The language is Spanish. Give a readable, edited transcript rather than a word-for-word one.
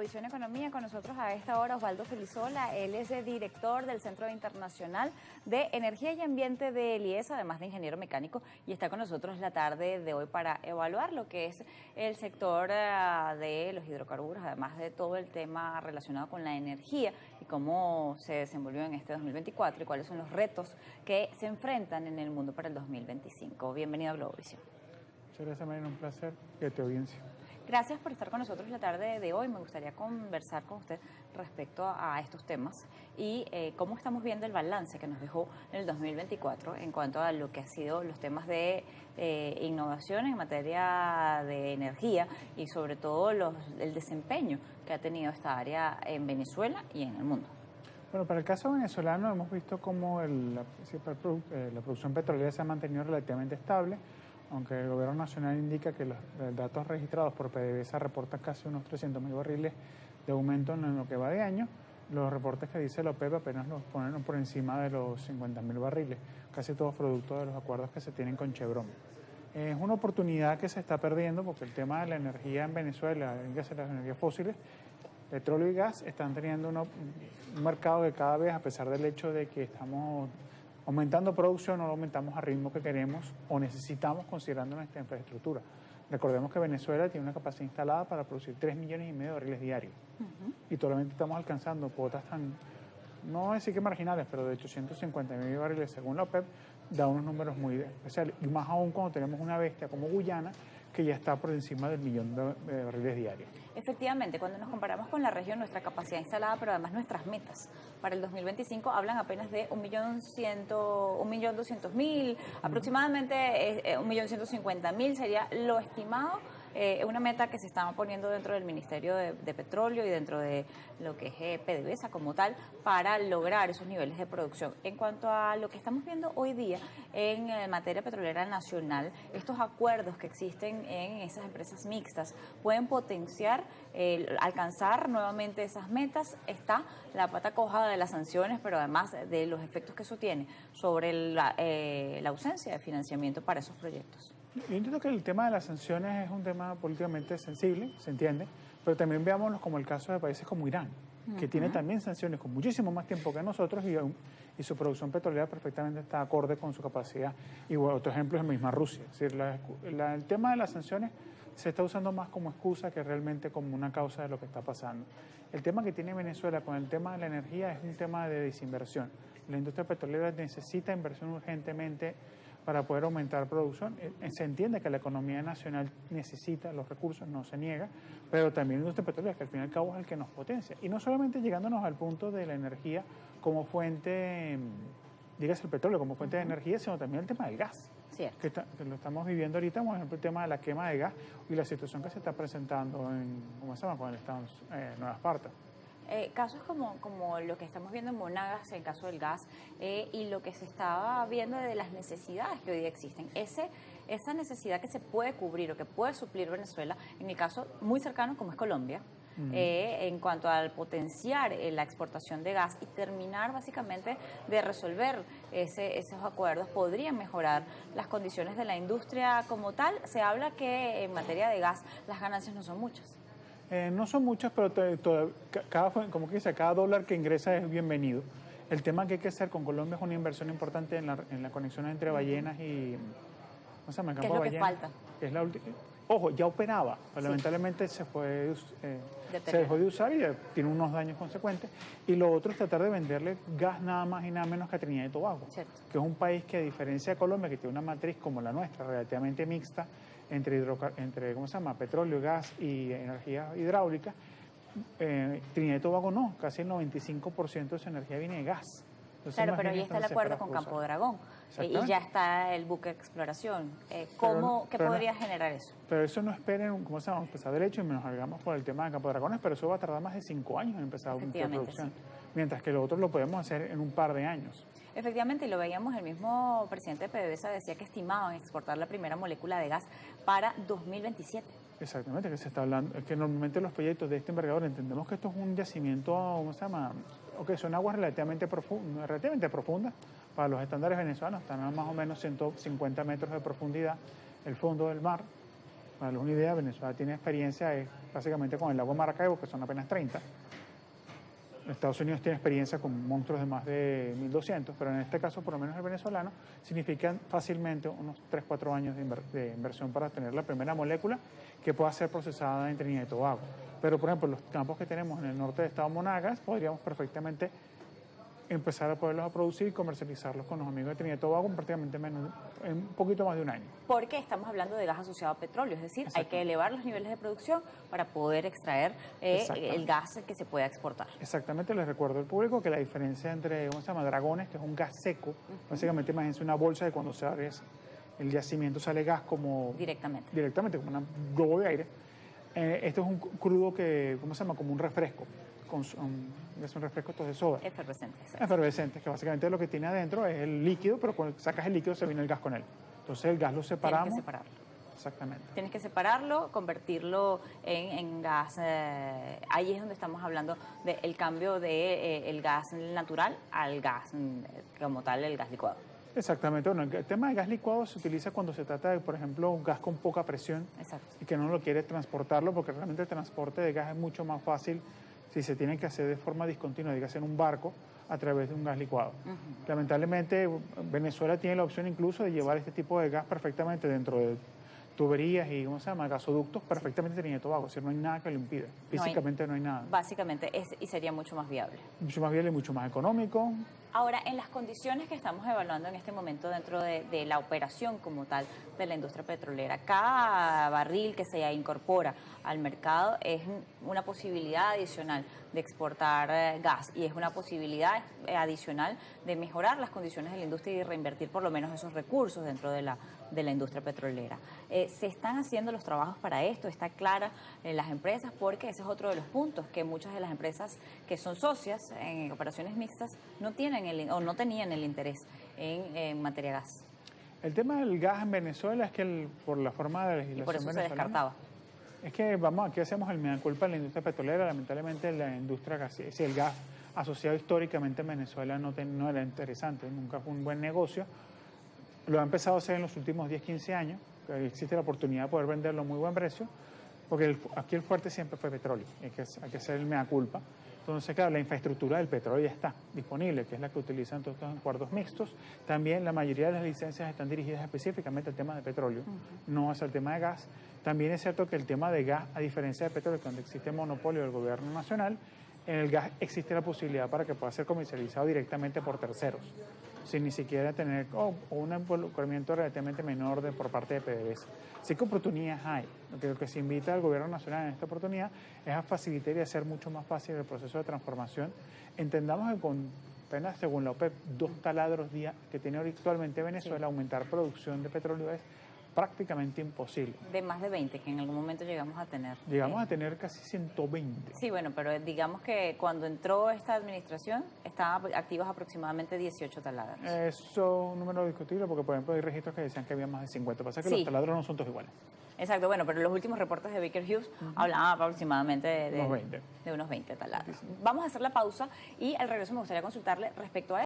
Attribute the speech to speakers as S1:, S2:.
S1: Globovisión Economía. Con nosotros a esta hora Osvaldo Felizola. Él es el director del Centro Internacional de Energía y Ambiente de IES, además de ingeniero mecánico, y está con nosotros la tarde de hoy para evaluar lo que es el sector de los hidrocarburos, además de todo el tema relacionado con la energía y cómo se desenvolvió en este 2024 y cuáles son los retos que se enfrentan en el mundo para el 2025. Bienvenido a Globovisión.
S2: Muchas gracias, Marina, un placer que te audiencia.
S1: Gracias por estar con nosotros la tarde de hoy. Me gustaría conversar con usted respecto a estos temas y cómo estamos viendo el balance que nos dejó en el 2024 en cuanto a lo que han sido los temas de innovación en materia de energía y sobre todo el desempeño que ha tenido esta área en Venezuela y en el mundo.
S2: Bueno, para el caso venezolano hemos visto cómo la producción petrolera se ha mantenido relativamente estable, aunque el gobierno nacional indica que los datos registrados por PDVSA reportan casi unos 300.000 barriles de aumento en lo que va de año. Los reportes que dice la OPEP apenas los ponen por encima de los 50.000 barriles, casi todos producto de los acuerdos que se tienen con Chevron. Es una oportunidad que se está perdiendo porque el tema de la energía en Venezuela, las energías fósiles, petróleo y gas, están teniendo un mercado que cada vez, a pesar del hecho de que estamos aumentando producción, no lo aumentamos al ritmo que queremos o necesitamos considerando nuestra infraestructura. Recordemos que Venezuela tiene una capacidad instalada para producir 3,5 millones de barriles diarios. Y solamente estamos alcanzando cuotas tan, no voy a decir que marginales, pero de 850.000 barriles según la OPEP, da unos números muy especiales. Y más aún cuando tenemos una bestia como Guyana, que ya está por encima del 1.000.000 de barriles diarios.
S1: Efectivamente, cuando nos comparamos con la región, nuestra capacidad instalada, pero además nuestras metas para el 2025 hablan apenas de 1.200.000, aproximadamente 1.150.000 sería lo estimado. Una meta que se estaba poniendo dentro del Ministerio de Petróleo y dentro de lo que es PDVSA como tal para lograr esos niveles de producción. En cuanto a lo que estamos viendo hoy día en materia petrolera nacional, estos acuerdos que existen en esas empresas mixtas pueden potenciar, alcanzar nuevamente esas metas. Está la pata coja de las sanciones, pero además de los efectos que eso tiene sobre la ausencia de financiamiento para esos proyectos.
S2: Yo entiendo que el tema de las sanciones es un tema políticamente sensible, se entiende, pero también veámoslo como el caso de países como Irán, que tiene también sanciones con muchísimo más tiempo que nosotros y su producción petrolera perfectamente está acorde con su capacidad. Y bueno, otro ejemplo es la misma Rusia. Es decir, el tema de las sanciones se está usando más como excusa que realmente como una causa de lo que está pasando. El tema que tiene Venezuela con el tema de la energía es un tema de desinversión. La industria petrolera necesita inversión urgentemente para poder aumentar producción. Se entiende que la economía nacional necesita los recursos, no se niega, pero también la industria petrolera, que al fin y al cabo es el que nos potencia. Y no solamente llegándonos al punto de la energía como fuente, dígase el petróleo como fuente de energía, sino también el tema del gas, que lo estamos viviendo ahorita, por ejemplo, el tema de la quema de gas y la situación que se está presentando con el Estado Nueva Esparta.
S1: Casos como lo que estamos viendo en Monagas, en el caso del gas, y lo que se estaba viendo de las necesidades que hoy día existen. Esa necesidad que se puede cubrir o que puede suplir Venezuela, en el caso muy cercano como es Colombia, en cuanto al potenciar la exportación de gas y terminar básicamente de resolver esos acuerdos, podrían mejorar las condiciones de la industria como tal. Se habla que en materia de gas las ganancias no son muchas.
S2: No son muchas, pero cada dólar que ingresa es bienvenido. El tema que hay que hacer con Colombia es una inversión importante en la conexión entre ballenas y... ¿Cómo se llama? El campo
S1: ¿Qué es lo que falta?
S2: Es ojo, ya operaba, pero lamentablemente se dejó de usar y tiene unos daños consecuentes. Y lo otro es tratar de venderle gas nada más y nada menos que a Trinidad y Tobago, que es un país que, a diferencia de Colombia, que tiene una matriz como la nuestra, relativamente mixta, entre petróleo, gas y energía hidráulica, Trinidad y Tobago no, casi el 95% de su energía viene de gas. Entonces,
S1: claro, pero ahí está el acuerdo con Campo Dragón y ya está el buque de exploración. ¿Qué podría generar eso?
S2: Pero eso no esperen, empezar derecho y nos salgamos por el tema de Campo Dragones, pero eso va a tardar más de 5 años en empezar una producción, mientras que lo otro lo podemos hacer en un par de años.
S1: Efectivamente, y lo veíamos, el mismo presidente de PDVSA decía que estimaban exportar la primera molécula de gas para 2027.
S2: Exactamente, que se está hablando, es que normalmente los proyectos de este envergadura entendemos que esto es un yacimiento, son aguas relativamente profundas para los estándares venezolanos, están a más o menos 150 metros de profundidad el fondo del mar. Para darles una idea, Venezuela tiene experiencia, básicamente con el lago Maracaibo, que son apenas 30. Estados Unidos tiene experiencia con monstruos de más de 1.200, pero en este caso, por lo menos el venezolano, significan fácilmente unos 3-4 años de inversión para tener la primera molécula que pueda ser procesada en Trinidad y Tobago. Pero, por ejemplo, los campos que tenemos en el norte del estado Monagas, podríamos perfectamente empezar a poderlos a producir y comercializarlos con los amigos de Trinidad y Tobago en prácticamente en un poquito más de un año.
S1: Porque estamos hablando de gas asociado a petróleo, es decir, hay que elevar los niveles de producción para poder extraer el gas que se pueda exportar.
S2: Exactamente, les recuerdo al público que la diferencia entre, ¿cómo se llama? Dragones, que es un gas seco, básicamente imagínense una bolsa de cuando se abre el yacimiento sale gas como... Directamente, como un globo de aire. Esto es un crudo que, ¿cómo se llama? Como un refresco. Es un refresco de soda.
S1: Efervescente.
S2: Efervescente, que básicamente lo que tiene adentro es el líquido, pero cuando sacas el líquido se viene el gas con él. Entonces el gas lo separamos.
S1: Tienes que separarlo.
S2: Exactamente.
S1: Tienes que separarlo, convertirlo en gas. Ahí es donde estamos hablando del cambio del gas natural al gas como tal, el gas licuado.
S2: Exactamente. Bueno, el tema de gas licuado se utiliza cuando se trata de, por ejemplo, un gas con poca presión.
S1: Exacto.
S2: Y que no lo quiere transportarlo, porque realmente el transporte de gas es mucho más fácil si se tiene que hacer de forma discontinua, hay que hacer un barco a través de un gas licuado. Lamentablemente, Venezuela tiene la opción incluso de llevar este tipo de gas perfectamente dentro de tuberías y, ¿cómo se llama?, gasoductos, perfectamente Trinidad y Tobago. Es decir, no hay nada que lo impida. Físicamente no hay nada.
S1: Básicamente, y sería mucho más viable.
S2: Mucho más viable y mucho más económico.
S1: Ahora, en las condiciones que estamos evaluando en este momento dentro de la operación como tal de la industria petrolera, cada barril que se incorpora al mercado es una posibilidad adicional de exportar gas y es una posibilidad adicional de mejorar las condiciones de la industria y reinvertir por lo menos esos recursos dentro de la industria petrolera. Se están haciendo los trabajos para esto, está clara las empresas, porque ese es otro de los puntos, que muchas de las empresas que son socias en operaciones mixtas no tienen no tenían el interés en materia gas.
S2: El tema del gas en Venezuela es que por la forma de legislación
S1: y por eso se descartaba.
S2: Es que aquí hacemos el mea culpa en la industria petrolera. Lamentablemente la industria gas, si el gas asociado históricamente en Venezuela no era interesante, nunca fue un buen negocio. Lo ha empezado a hacer en los últimos 10-15 años, que existe la oportunidad de poder venderlo a muy buen precio, porque aquí el fuerte siempre fue petróleo, hay que hacer el mea culpa. Entonces, claro, la infraestructura del petróleo ya está disponible, que es la que utilizan todos estos acuerdos mixtos. También la mayoría de las licencias están dirigidas específicamente al tema de petróleo, no hacia el tema de gas. También es cierto que el tema de gas, a diferencia de petróleo, donde existe monopolio del gobierno nacional, en el gas existe la posibilidad para que pueda ser comercializado directamente por terceros, sin ni siquiera tener un involucramiento relativamente menor por parte de PDVSA. Así que oportunidades hay. Lo que se invita al gobierno nacional en esta oportunidad es a facilitar y hacer mucho más fácil el proceso de transformación. Entendamos que con apenas, según la OPEP, 2 taladros día que tiene actualmente Venezuela, aumentar producción de petróleo es prácticamente imposible.
S1: De más de 20, que en algún momento llegamos a tener.
S2: Llegamos a tener casi 120.
S1: Sí, bueno, pero digamos que cuando entró esta administración estaban activos aproximadamente 18 taladros.
S2: Eso es un número discutible porque, por ejemplo, hay registros que decían que había más de 50. Pasa que los taladros no son todos iguales.
S1: Exacto, bueno, pero los últimos reportes de Baker Hughes hablaban aproximadamente de
S2: unos 20.
S1: De unos 20 taladros. Vamos a hacer la pausa y al regreso me gustaría consultarle respecto a